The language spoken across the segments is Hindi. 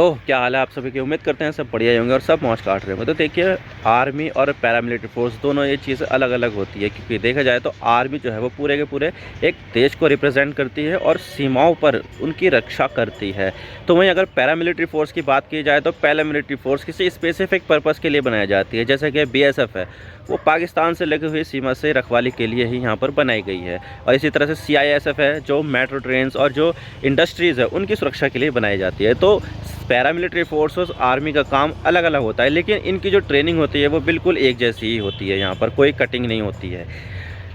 तो क्या हाल है आप सभी की। उम्मीद करते हैं सब बढ़िया होंगे और सब मौज काट रहे होंगे। तो देखिए, आर्मी और पैरामिलिट्री फोर्स दोनों ये चीज़ें अलग अलग होती है, क्योंकि देखा जाए तो आर्मी जो है वो पूरे के पूरे एक देश को रिप्रेजेंट करती है और सीमाओं पर उनकी रक्षा करती है। तो वहीं अगर पैरामिलिट्री फोर्स की बात की जाए तो पैरामिलिट्री फोर्स किसी स्पेसिफिक पर्पज़ के लिए बनाई जाती है। जैसे कि BSF है, वो पाकिस्तान से लगी हुई सीमा से रखवाली के लिए ही यहाँ पर बनाई गई है। और इसी तरह से CISF है, जो मेट्रो ट्रेन्स और जो इंडस्ट्रीज़ है उनकी सुरक्षा के लिए बनाई जाती है। तो पैरामिलिट्री फोर्स और आर्मी का काम अलग अलग होता है, लेकिन इनकी जो ट्रेनिंग होती है वो बिल्कुल एक जैसी ही होती है। यहाँ पर कोई कटिंग नहीं होती है।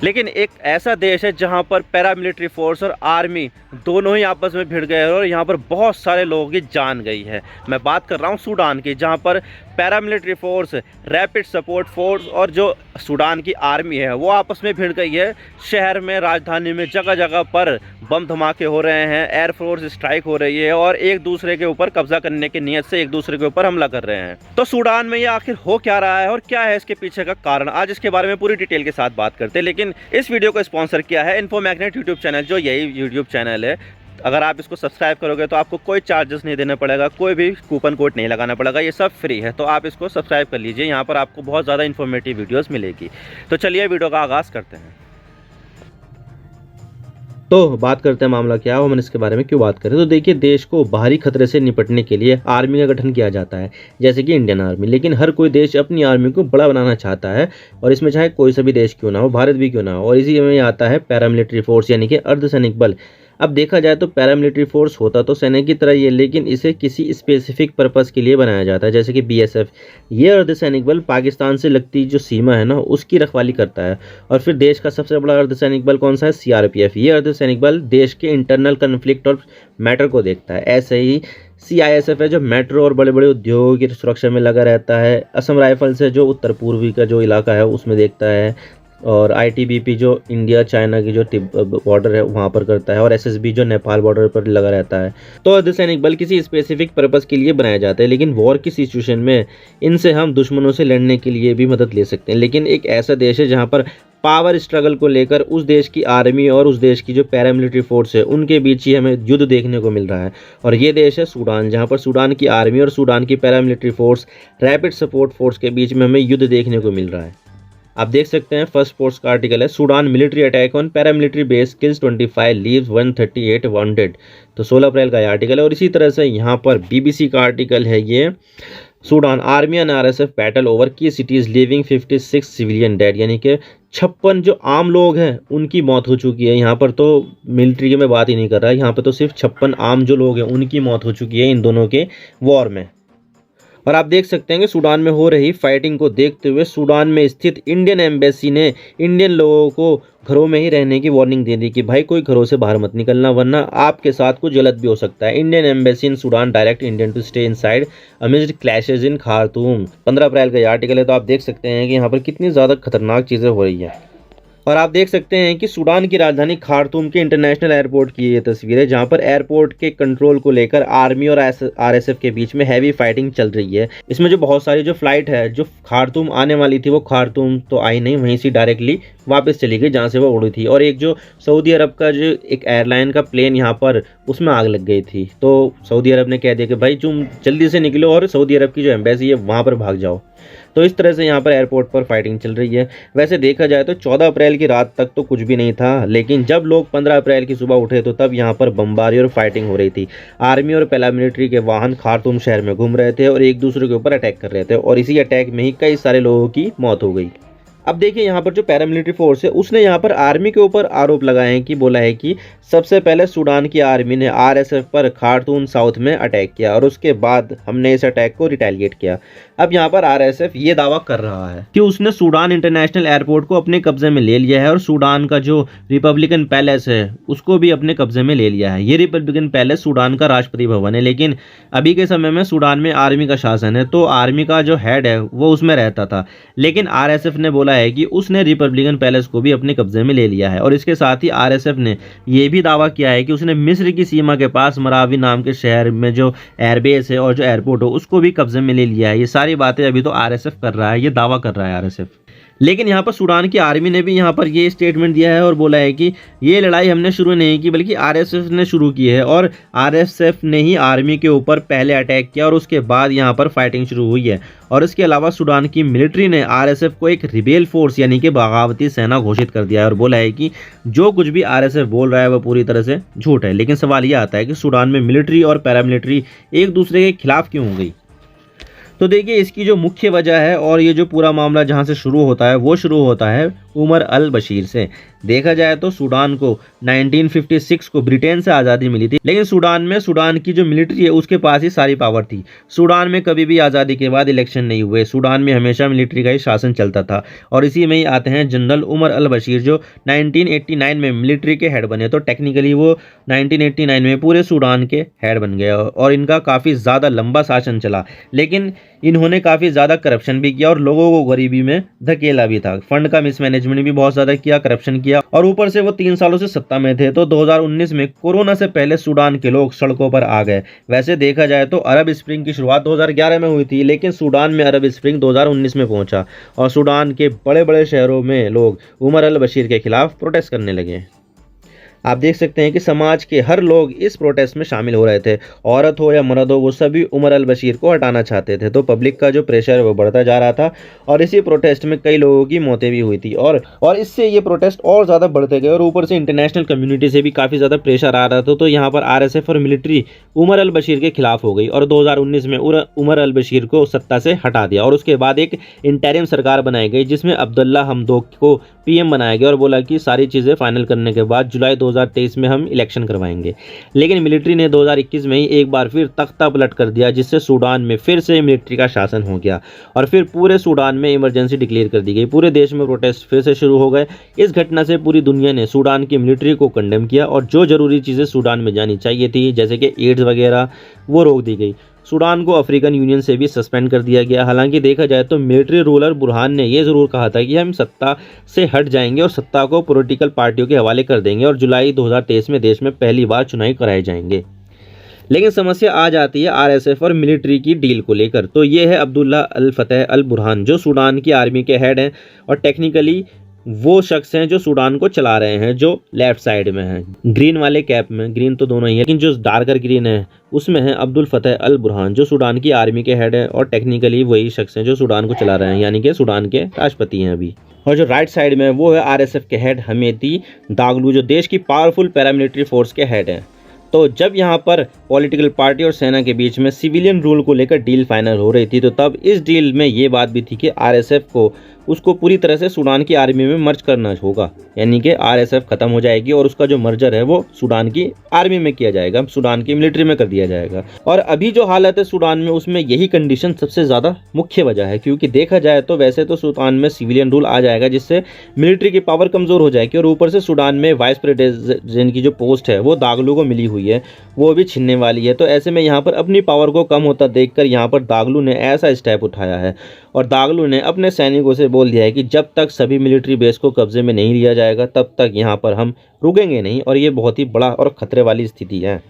लेकिन एक ऐसा देश है जहाँ पर पैरामिलिट्री फोर्स और आर्मी दोनों ही आपस में भिड़ गए हैं और यहाँ पर बहुत सारे लोगों की जान गई है। मैं बात कर रहा हूँ सूडान की, जहाँ पर paramilitary force, rapid support force और जो सूडान की आर्मी है वो आपस में भिड़ गई है। शहर में, राजधानी में जगह जगह पर बम धमाके हो रहे हैं, एयरफोर्स स्ट्राइक हो रही है और एक दूसरे के ऊपर कब्जा करने की नीयत से एक दूसरे के ऊपर हमला कर रहे हैं। तो सूडान में ये आखिर हो क्या रहा है और क्या है इसके पीछे का कारण, आज इसके बारे में पूरी डिटेल के साथ बात करते हैं। लेकिन इस वीडियो को स्पॉन्सर किया है इन्फो मैग्नेट यूट्यूब चैनल, जो यही यूट्यूब चैनल है। अगर आप इसको सब्सक्राइब करोगे तो आपको कोई चार्जेस नहीं देना पड़ेगा, कोई भी कूपन कोड नहीं लगाना पड़ेगा, ये सब फ्री है। तो आप इसको सब्सक्राइब कर लीजिए, यहाँ पर आपको बहुत ज़्यादा इन्फॉर्मेटिव वीडियोस मिलेगी। तो चलिए वीडियो का आगाज़ करते हैं। तो बात करते हैं मामला क्या है, हम इसके बारे में क्यों बात करें। तो देखिए, देश को बाहरी खतरे से निपटने के लिए आर्मी का गठन किया जाता है, जैसे कि इंडियन आर्मी। लेकिन हर कोई देश अपनी आर्मी को बड़ा बनाना चाहता है, और इसमें चाहे कोई सा भी देश क्यों ना हो, भारत भी क्यों ना हो। और इसी में आता है पैरामिलिट्री फोर्स, यानी कि अर्धसैनिक बल। अब देखा जाए तो पैरामिलिट्री फोर्स होता तो सैनिक की तरह ही है, लेकिन इसे किसी स्पेसिफिक पर्पस के लिए बनाया जाता है, जैसे कि BSF। ये अर्धसैनिक बल पाकिस्तान से लगती जो सीमा है ना, उसकी रखवाली करता है। और फिर देश का सबसे बड़ा अर्धसैनिक बल कौन सा है? CRPF। ये अर्धसैनिक बल देश के इंटरनल कन्फ्लिक्ट और मैटर को देखता है। ऐसे ही CISF है, जो मेट्रो और बड़े बड़े उद्योगों की सुरक्षा में लगा रहता है। असम राइफल्स है, जो उत्तर पूर्वी का जो इलाका है उसमें देखता है। और ITBP जो इंडिया चाइना की जो बॉर्डर है वहाँ पर करता है। और SSB जो नेपाल बॉर्डर पर लगा रहता है। तो अर्धसैनिक बल किसी स्पेसिफिक पर्पस के लिए बनाए जाते हैं, लेकिन वॉर की सिचुएशन में इनसे हम दुश्मनों से लड़ने के लिए भी मदद ले सकते हैं। लेकिन एक ऐसा देश है जहाँ पर पावर स्ट्रगल को लेकर उस देश की आर्मी और उस देश की जो पैरामिलिट्री फोर्स है उनके बीच ही हमें युद्ध देखने को मिल रहा है। और ये देश है सूडान, जहाँ पर सूडान की आर्मी और सूडान की paramilitary force, rapid support force के बीच में हमें युद्ध देखने को मिल रहा है। आप देख सकते हैं, फर्स्ट पोस्ट का आर्टिकल है, Sudan military attack on paramilitary base kills 25 leaves 138 wanted. तो 16 अप्रैल का ये आर्टिकल है। और इसी तरह से यहाँ पर BBC का आर्टिकल है ये, Sudan army and RSF battle over की सिटीज लिविंग 56 सिविलियन डेड, यानी कि 56 जो आम लोग हैं उनकी मौत हो चुकी है। यहाँ पर तो मिलिट्री की मैं बात ही नहीं कर रहा, यहाँ पर तो सिर्फ 56 आम जो लोग हैं उनकी मौत हो चुकी है इन दोनों के वॉर में। और आप देख सकते हैं कि सूडान में हो रही फाइटिंग को देखते हुए सूडान में स्थित इंडियन एम्बेसी ने इंडियन लोगों को घरों में ही रहने की वार्निंग दे दी कि भाई कोई घरों से बाहर मत निकलना, वरना आपके साथ कुछ गलत भी हो सकता है। Indian embassy in Sudan direct Indian to stay inside amidst clashes in Khartoum. 15 अप्रैल का ये आर्टिकल है। तो आप देख सकते हैं कि यहाँ पर कितनी ज़्यादा खतरनाक चीज़ें हो रही है। और आप देख सकते हैं कि सूडान की राजधानी खार्तूम के इंटरनेशनल एयरपोर्ट की ये तस्वीर है, जहां पर एयरपोर्ट के कंट्रोल को लेकर आर्मी और RSF के बीच में हैवी फाइटिंग चल रही है। इसमें जो बहुत सारी जो फ्लाइट है जो खार्तूम आने वाली थी वो खार्तूम तो आई नहीं, वहीं से डायरेक्टली वापस चली गई जहाँ से वो उड़ी थी। और एक जो सऊदी अरब का जो एक एयरलाइन का प्लेन यहाँ पर, उसमें आग लग गई थी। तो सऊदी अरब ने कह दिया कि भाई तुम जल्दी से निकलो और सऊदी अरब की जो एम्बेसी है वहाँ पर भाग जाओ। तो इस तरह से यहाँ पर एयरपोर्ट पर फाइटिंग चल रही है। वैसे देखा जाए तो 14 अप्रैल की रात तक तो कुछ भी नहीं था, लेकिन जब लोग 15 अप्रैल की सुबह उठे तो तब यहाँ पर बमबारी और फाइटिंग हो रही थी। आर्मी और पैरामिलिट्री के वाहन खार्तूम शहर में घूम रहे थे और एक दूसरे के ऊपर अटैक कर रहे थे, और इसी अटैक में ही कई सारे लोगों की मौत हो गई। अब देखिए, यहाँ पर जो पैरामिलिट्री फोर्स है उसने यहाँ पर आर्मी के ऊपर आरोप लगाए हैं कि बोला है कि सबसे पहले सूडान की आर्मी ने RSF पर खार्तूम साउथ में अटैक किया और उसके बाद हमने इस अटैक को रिटेलिएट किया। अब यहाँ पर RSF ये दावा कर रहा है कि उसने सूडान इंटरनेशनल एयरपोर्ट को अपने कब्जे में ले लिया है और सूडान का जो रिपब्लिकन पैलेस है उसको भी अपने कब्जे में ले लिया है। ये रिपब्लिकन पैलेस सूडान का राष्ट्रपति भवन है, लेकिन अभी के समय में सूडान में आर्मी का शासन है, तो आर्मी का जो हेड है वो उसमें रहता था। लेकिन RSF ने बोला है कि उसने रिपब्लिकन पैलेस को भी अपने कब्जे में ले लिया है। और इसके साथ ही RSF ने यह भी दावा किया है कि उसने मिस्र की सीमा के पास मरावी नाम के शहर में जो एयरबेस है और जो एयरपोर्ट हो उसको भी कब्जे में ले लिया है। ये सारी बातें अभी तो RSF कर रहा है, ये दावा कर रहा है RSF। लेकिन यहाँ पर सूडान की आर्मी ने भी यहाँ पर ये स्टेटमेंट दिया है और बोला है कि ये लड़ाई हमने शुरू नहीं की बल्कि आरएसएफ ने शुरू की है और आरएसएफ ने ही आर्मी के ऊपर पहले अटैक किया और उसके बाद यहाँ पर फाइटिंग शुरू हुई है। और इसके अलावा सूडान की मिलिट्री ने आरएसएफ को एक रिबेल फोर्स यानी कि बगावती सेना घोषित कर दिया है और बोला है कि जो कुछ भी आरएसएफ बोल रहा है वह पूरी तरह से झूठ है। लेकिन सवाल यह आता है कि सूडान में मिलिट्री और पैरामिलिट्री एक दूसरे के खिलाफ क्यों हो गई। तो देखिए इसकी जो मुख्य वजह है और ये जो पूरा मामला जहाँ से शुरू होता है वो शुरू होता है उमर अल बशीर से। देखा जाए तो सूडान को 1956 को ब्रिटेन से आज़ादी मिली थी, लेकिन सूडान में सूडान की जो मिलिट्री है उसके पास ही सारी पावर थी। सूडान में कभी भी आज़ादी के बाद इलेक्शन नहीं हुए, सूडान में हमेशा मिलिट्री का ही शासन चलता था। और इसी में ही आते हैं जनरल उमर अल बशीर जो 1989 में मिलिट्री के हेड बने। तो टेक्निकली वो 1989 में पूरे सूडान के हेड बन गए और इनका काफ़ी ज़्यादा लंबा शासन चला, लेकिन इन्होंने काफ़ी ज़्यादा करप्शन भी किया और लोगों को गरीबी में धकेला भी था। फंड का मिसमैनेजमेंट भी बहुत ज़्यादा किया, करप्शन किया और ऊपर से वो 3 सालों से सत्ता में थे। तो 2019 में कोरोना से पहले सूडान के लोग सड़कों पर आ गए। वैसे देखा जाए तो अरब स्प्रिंग की शुरुआत 2011 में हुई थी, लेकिन सूडान में अरब स्प्रिंग 2019 में पहुंचा और सूडान के बड़े बड़े शहरों में लोग उमर अल बशीर के खिलाफ प्रोटेस्ट करने लगे। आप देख सकते हैं कि समाज के हर लोग इस प्रोटेस्ट में शामिल हो रहे थे, औरत हो या मर्द हो, वो सभी उमर अल बशीर को हटाना चाहते थे। तो पब्लिक का जो प्रेशर है वो बढ़ता जा रहा था और इसी प्रोटेस्ट में कई लोगों की मौतें भी हुई थी और इससे ये प्रोटेस्ट और ज़्यादा बढ़ते गए और ऊपर से इंटरनेशनल कम्युनिटी से भी काफ़ी ज़्यादा प्रेशर आ रहा था। तो यहाँ पर आरएसएफ और मिलिट्री उमर अल बशीर के खिलाफ हो गई और 2019 में उमर अल बशीर को सत्ता से हटा दिया और उसके बाद एक इंटरिम सरकार बनाई गई जिसमें अब्दुल्ला हमदोक को पीएम बनाया गया और बोला कि सारी चीज़ें फाइनल करने के बाद जुलाई 2023 में हम इलेक्शन करवाएंगे। लेकिन मिलिट्री ने 2021 में ही एक बार फिर तख्ता पलट कर दिया, जिससे सूडान में फिर से मिलिट्री का शासन हो गया और फिर पूरे सूडान में इमरजेंसी डिक्लेयर कर दी गई। पूरे देश में प्रोटेस्ट फिर से शुरू हो गए। इस घटना से पूरी दुनिया ने सूडान की मिलिट्री को कंडेम किया और जो जरूरी चीज़ें सूडान में जानी चाहिए थी जैसे कि एड्स वगैरह वो रोक दी गई। सूडान को अफ्रीकन यूनियन से भी सस्पेंड कर दिया गया। हालांकि देखा जाए तो मिलिट्री रूलर बुरहान ने यह ज़रूर कहा था कि हम सत्ता से हट जाएंगे और सत्ता को पॉलिटिकल पार्टियों के हवाले कर देंगे और जुलाई 2023 में देश में पहली बार चुनाव कराए जाएंगे। लेकिन समस्या आ जाती है आरएसएफ और मिलिट्री की डील को लेकर। तो ये है अब्दुल्ला अल फतेह अल बुरहान जो सूडान की आर्मी के हेड हैं और टेक्निकली वो शख्स हैं जो सूडान को चला रहे हैं, जो लेफ्ट साइड में हैं ग्रीन वाले कैप में। ग्रीन तो दोनों ही है, लेकिन जो डार्कर ग्रीन है उसमें है अब्दुल फतेह अल बुरहान जो सूडान की आर्मी के हेड है और टेक्निकली वही शख्स हैं जो सूडान को चला रहे हैं, यानी कि सूडान के राष्ट्रपति हैं अभी। और जो राइट साइड में है वो है आरएसएफ के हेड हमेदी दागलू जो देश की पावरफुल पैरामिलिट्री फोर्स के हेड हैं। तो जब यहाँ पर पॉलिटिकल पार्टी और सेना के बीच में सिविलियन रूल को लेकर डील फाइनल हो रही थी, तो तब इस डील में ये बात भी थी कि आरएसएफ को उसको पूरी तरह से सूडान की आर्मी में मर्ज करना होगा, यानी कि आरएसएफ खत्म हो जाएगी और उसका जो मर्जर है वो सूडान की आर्मी में किया जाएगा, सूडान की मिलिट्री में कर दिया जाएगा। और अभी जो हालत है सूडान में उसमें यही कंडीशन सबसे ज़्यादा मुख्य वजह है, क्योंकि देखा जाए तो वैसे तो सूडान में सिविलियन रूल आ जाएगा जिससे मिलिट्री की पावर कमज़ोर हो जाएगी और ऊपर से सूडान में वाइस प्रेसिडेंट की जो पोस्ट है वो दागलू को मिली हुई है, वो भी छिनने वाली है। तो ऐसे में यहाँ पर अपनी पावर को कम होता देखकर यहाँ पर दागलू ने ऐसा स्टेप उठाया है और दागलू ने अपने सैनिकों से बोल दिया है कि जब तक सभी मिलिट्री बेस को कब्जे में नहीं लिया जाएगा तब तक यहाँ पर हम रुकेंगे नहीं। और ये बहुत ही बड़ा और ख़तरे वाली स्थिति है।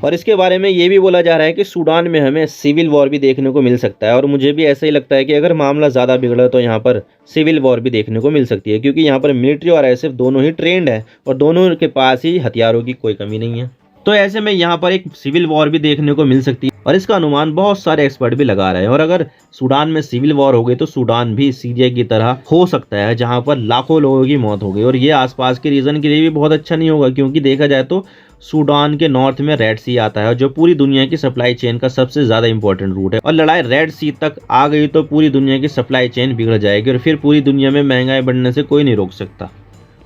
और इसके बारे में ये भी बोला जा रहा है कि सूडान में हमें सिविल वॉर भी देखने को मिल सकता है और मुझे भी ऐसा ही लगता है कि अगर मामला ज़्यादा बिगड़ा तो यहाँ पर सिविल वॉर भी देखने को मिल सकती है, क्योंकि यहाँ पर मिलिट्री और आरएसएफ दोनों ही ट्रेंड है और दोनों के पास ही हथियारों की कोई कमी नहीं है। तो ऐसे में यहाँ पर एक सिविल वॉर भी देखने को मिल सकती है और इसका अनुमान बहुत सारे एक्सपर्ट भी लगा रहे हैं। और अगर सूडान में सिविल वॉर हो गई तो सूडान भी सीरिया की तरह हो सकता है जहाँ पर लाखों लोगों की मौत हो गई और ये आसपास के रीजन के लिए भी बहुत अच्छा नहीं होगा, क्योंकि देखा जाए तो सूडान के नॉर्थ में रेड सी आता है जो पूरी दुनिया की सप्लाई चेन का सबसे ज़्यादा इंपॉर्टेंट रूट है और लड़ाई रेड सी तक आ गई तो पूरी दुनिया की सप्लाई चेन बिगड़ जाएगी और फिर पूरी दुनिया में महंगाई बढ़ने से कोई नहीं रोक सकता।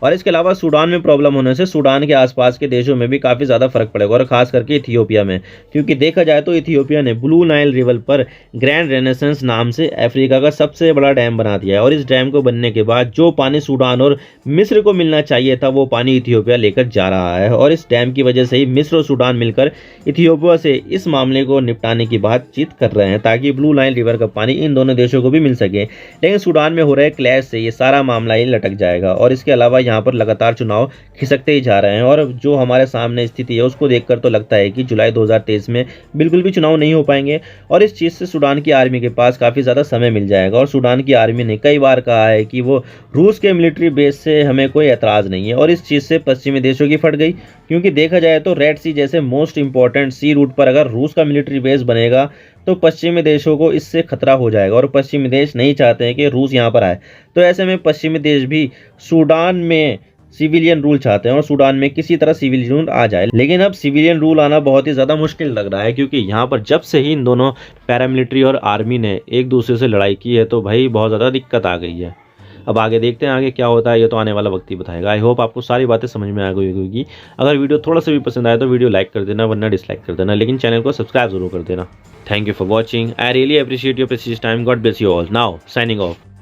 और इसके अलावा सूडान में प्रॉब्लम होने से सूडान के आसपास के देशों में भी काफ़ी ज़्यादा फर्क पड़ेगा और ख़ास करके इथियोपिया में, क्योंकि देखा जाए तो इथियोपिया ने ब्लू नाइल रिवर पर ग्रैंड रेनेसेंस नाम से अफ्रीका का सबसे बड़ा डैम बना दिया है और इस डैम को बनने के बाद जो पानी सूडान और मिस्र को मिलना चाहिए था वो पानी इथियोपिया लेकर जा रहा है और इस डैम की वजह से ही मिस्र और सूडान मिलकर इथियोपिया से इस मामले को निपटाने की बातचीत कर रहे हैं ताकि ब्लू नाइल रिवर का पानी इन दोनों देशों को भी मिल सके। लेकिन सूडान में हो रहे क्लैश से ये सारा मामला ही लटक जाएगा। और इसके अलावा यहाँ पर लगातार चुनाव खिसकते ही जा रहे हैं और जो हमारे सामने स्थिति है उसको देखकर तो लगता है कि जुलाई 2023 में बिल्कुल भी चुनाव नहीं हो पाएंगे और इस चीज़ से सूडान की आर्मी के पास काफ़ी ज़्यादा समय मिल जाएगा। और सूडान की आर्मी ने कई बार कहा है कि वो रूस के मिलिट्री बेस से हमें कोई एतराज़ नहीं है और इस चीज़ से पश्चिमी देशों की फट गई, क्योंकि देखा जाए तो रेड सी जैसे मोस्ट इंपॉर्टेंट सी रूट पर अगर रूस का मिलिट्री बेस बनेगा तो पश्चिमी देशों को इससे खतरा हो जाएगा और पश्चिमी देश नहीं चाहते हैं कि रूस यहाँ पर आए। तो ऐसे में पश्चिमी देश भी सूडान में सिविलियन रूल चाहते हैं और सूडान में किसी तरह सिविलियन रूल आ जाए। लेकिन अब सिविलियन रूल आना बहुत ही ज़्यादा मुश्किल लग रहा है, क्योंकि यहाँ पर जब से ही इन दोनों पैरामिलिट्री और आर्मी ने एक दूसरे से लड़ाई की है तो भाई बहुत ज़्यादा दिक्कत आ गई है। अब आगे देखते हैं आगे क्या होता है, ये तो आने वाला वक्त ही बताएगा। आई होप आपको सारी बातें समझ में आ गई होगी। अगर वीडियो थोड़ा सा भी पसंद आए तो वीडियो लाइक कर देना, वरना डिसलाइक कर देना, लेकिन चैनल को सब्सक्राइब जरूर कर देना। Thank you for watching. I really appreciate your precious time. God bless you all. Now signing off.